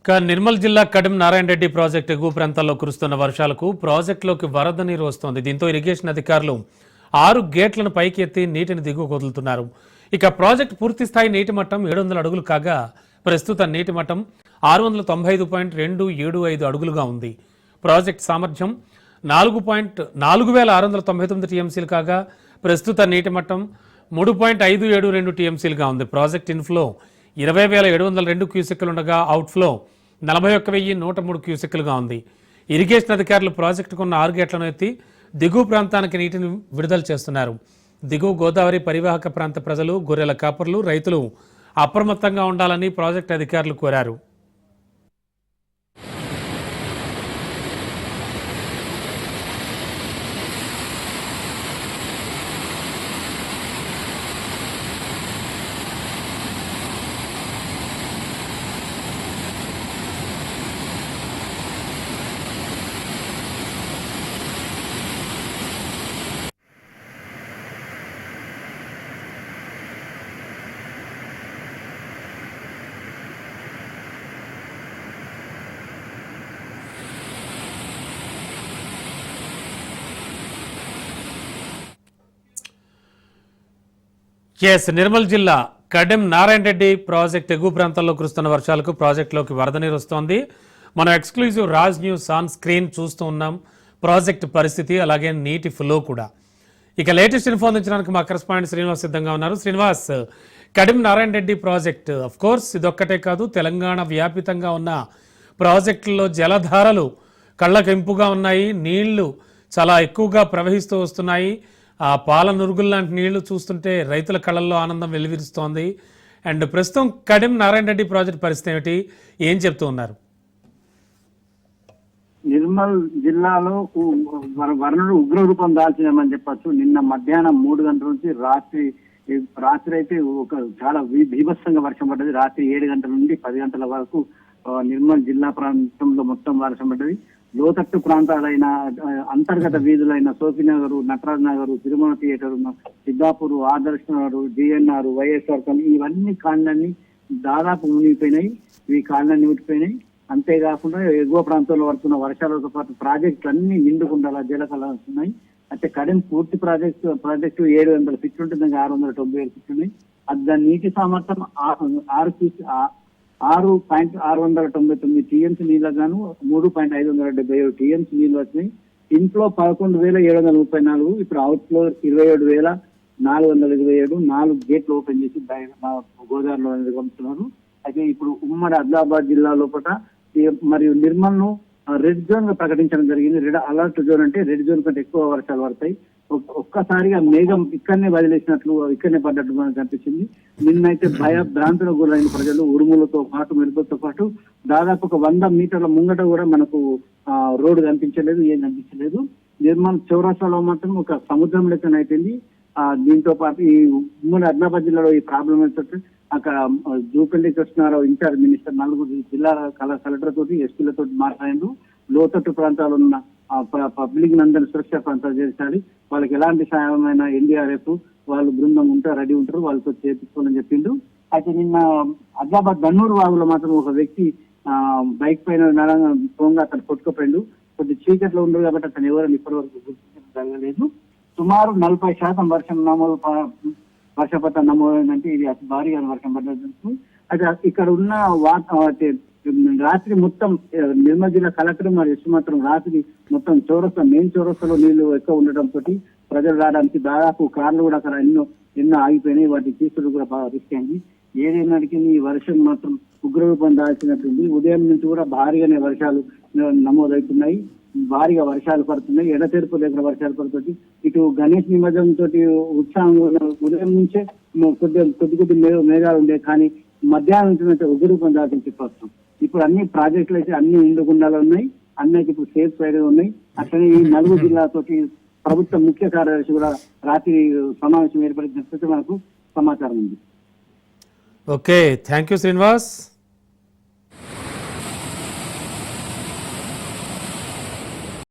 నిర్మల్ జిల్లా కడెం నారాయణ రెడ్డి ప్రాజెక్టు ఎగువ ప్రాంతాల్లో కురుస్తున్న వర్షాలకు ప్రాజెక్టులోకి వరద నీరు వస్తోంది. దీంతో ఇరిగేషన్ అధికారులు 6 గేట్లను పైకి ఎత్తి నీటిని దిగువకు వదులుతున్నారు. ఇక ప్రాజెక్టు పూర్తి స్థాయి నీటి మట్టం 700 అడుగులు కాగా ప్రస్తుత నీటి మట్టం 695.275 అడుగులుగా ఉంది. ప్రాజెక్టు సామర్థ్యం 4,4699 టీఎంసీలు కాగా ప్రస్తుత నీటి మట్టం 3.572 టీఎంసీలుగా ఉంది. ప్రాజెక్ట్ ఇన్ఫ్లో 20,702 క్యూసెక్కులు ఉండగా అవుట్ఫ్లో 41,103 క్యూసెక్కులుగా ఉంది. ఇరిగేషన్ అధికారులు ప్రాజెక్టుకున్న 6 గేట్లను ఎత్తి దిగువ ప్రాంతానికి నీటిని విడుదల చేస్తున్నారు. దిగువ గోదావరి పరివాహక ప్రాంత ప్రజలు, గొర్రెల కాపర్లు, రైతులు అప్రమత్తంగా ఉండాలని ప్రాజెక్టు అధికారులు కోరారు. నిర్మల్ జిల్లా కడెం నారాయణ రెడ్డి ప్రాజెక్ట్ ఎగువ ప్రాంతాల్లో కురుస్తున్న వర్షాలకు ప్రాజెక్టులోకి వరద నీరు వస్తోంది. మనం exclusive Raj news on screen చూస్తూ ఉన్నాం ప్రాజెక్ట్ పరిస్థితి, అలాగే నీటి ఫ్లో కూడా. ఇక లేటెస్ట్ ఇన్ఫో అందించడానికి మా కరెస్పాండెంట్ శ్రీనివాస్ సిద్ధంగా ఉన్నారు. Srinivas, Kadem Narayana Reddy project of course ఇదొక్కటే కాదు, తెలంగాణ వ్యాపితంగా ఉన్న ప్రాజెక్టుల్లో జలధారలు కళ్ళకెంపుగా ఉన్నాయి. నీళ్లు చాలా ఎక్కువగా ప్రవహిస్తూ వస్తున్నాయి. ఆ పాల నురుగులు లాంటి నీళ్లు చూస్తుంటే రైతుల కళ్ళల్లో ఆనందం వెలువరిస్తోంది. అండ్ ప్రస్తుతం కడెం నారాయణ రెడ్డి ప్రాజెక్ట్ పరిస్థితి ఏమిటి, ఏం చెప్తూ ఉన్నారు? నిర్మల్ జిల్లాలో వరుణుడు ఉగ్రరూపం దాల్చినామని చెప్పచ్చు. నిన్న మధ్యాహ్నం 3 గంటల నుంచి రాత్రి అయితే చాలా బీభత్సంగా వర్షం పడ్డది. రాత్రి 7 గంటల నుండి 10 గంటల వరకు నిర్మల్ జిల్లా ప్రాంతంలో మొత్తం వర్షం పడ్డది. లోతట్టు ప్రాంతాలైన అంతర్గత వీధులైన Sofinagar, Nataraj Nagar, Tirumala theatre, Siddhapur, Adarsh Nagar, GNR, YSR colony, ఇవన్నీ కాలనీ దాదాపు మునిగిపోయినాయి. ఈ కాలనీ ఊటిపోయినాయి. అంతేకాకుండా ఎగువ ప్రాంతాల్లో పడుతున్న వర్షాలతో పాటు ప్రాజెక్టులు అన్ని నిండుకుండాల జలకలుస్తున్నాయి. అయితే కడెం పూర్తి ప్రాజెక్టు 700 ఫీట్లు ఉంటుంది, 697 ఫీట్లు ఉన్నాయి. దాని నీటి సామర్థ్యం 6.699 టీఎంసీ నీళ్ళకు గాను 3.577 టీఎంసీ నీళ్లు వచ్చినాయి. ఇంట్లో 11,734, ఇప్పుడు అవుట్ ఫ్లో 27,427. 4 గేట్లు ఓపెన్ చేసి గోదావరిలో పంపుతున్నారు. అయితే ఇప్పుడు ఉమ్మడి ఆదిలాబాద్ జిల్లా లోపల మరియు నిర్మల్ ను రెడ్ జోన్ గా ప్రకటించడం జరిగింది. రెడ్ అలర్ట్ జోన్ అంటే రెడ్ జోన్ కంటే ఎక్కువ వర్షాలు పడతాయి. ఒక్కసారిగా మేఘం ఇక్కడనే వదిలేసినట్లు, ఇక్కడనే పడ్డట్టు మనకు కనిపించింది. నిన్నైతే భ్రాంతులకు గురైన ప్రజలు ఉరుములతో పాటు, మెరుపులతో పాటు దాదాపు 100 మీటర్ల ముంగట కూడా మనకు రోడ్డు కనిపించలేదు, ఏం కనిపించలేదు. నిర్మల్ చౌరస్తాలో మాత్రం ఒక సముద్రం లెక్కన అయిపోయింది. దీంతో పాటు ఈ ఉమ్మడి ఆదిలాబాద్ జిల్లాలో ఈ ప్రాబ్లం ఏంటంటే అక్కడ జూపల్లి కృష్ణారావు ఇన్ఛార్జ్ మినిస్టర్ 4 జిల్లా కలెక్టర్ తోటి, ఎస్పీలతో మాట్లాడిండు. లోతట్టు ప్రాంతాలు ఉన్న పబ్లిక్ అందరినీ సురక్షా ప్రాంతాలు చేర్చాలి, వాళ్ళకి ఎలాంటి సాయమైన ఎన్డీఆర్ఎఫ్ వాళ్ళు బృందం ఉంటారు, రెడీ ఉంటారు, వాళ్ళతో చేర్చుకోవాలని చెప్పిండు. అయితే నిన్న ఆదిలాబాద్ దన్నూరు వాగులో మాత్రం ఒక వ్యక్తి బైక్ పైన పోంగా అతను కొట్టుకుపోయిండు. కొద్ది చీకట్లో ఉండదు కాబట్టి అతను ఎవరైనా ఇప్పటి వరకు గుర్తించడం జరగలేదు. సుమారు 40% వర్షపాతం నమోదైందంటే ఇది అతి భారీగా వర్షం పడ్డది. అయితే ఇక్కడ ఉన్న రాత్రి మొత్తం నిర్మల్ జిల్లా కలెక్టర్ మరియు ఎస్పీ మాత్రం రాత్రి మొత్తం మెయిన్ చౌరస్తాలో నీళ్లు ఎక్కువ ఉండటంతో ప్రజలు రావడానికి దాదాపు కార్లు కూడా అక్కడ ఎన్నో ఆగిపోయినాయి. వాటిని తీసుకుని కూడా బాగా రిస్క్ అయింది. ఏదైనాటికి ఈ వర్షం మాత్రం ఉగ్రరూపం దాల్చినట్టుంది. ఉదయం నుంచి కూడా భారీగానే వర్షాలు నమోదవుతున్నాయి, భారీగా వర్షాలు పడుతున్నాయి. ఎడతెరుపు లేకుండా వర్షాలు పడుతుంది. ఇటు గణేష్ నిమజ్జనం తోటి ఉత్సాహం ఉదయం నుంచే కొద్ది మేఘాలు ఉండే, కానీ మధ్యాహ్నం నుంచి ఉగ్రరూపం దాల్చిన చెప్పొస్తాం. ఇప్పుడు అన్ని ప్రాజెక్టులు అయితే అన్ని నిండుగుండాలు ఉన్నాయి, అన్నిటి ఇప్పుడు సేఫ్ సైడ్ ఉన్నాయి. అట్లనే ఈ 4 జిల్లాతోటి ప్రభుత్వ ముఖ్య కార్యదర్శి కూడా రాత్రి సమావేశం ఏర్పడినట్టు మనకు సమాచారం ఉంది. Okay, thank you Srinivas.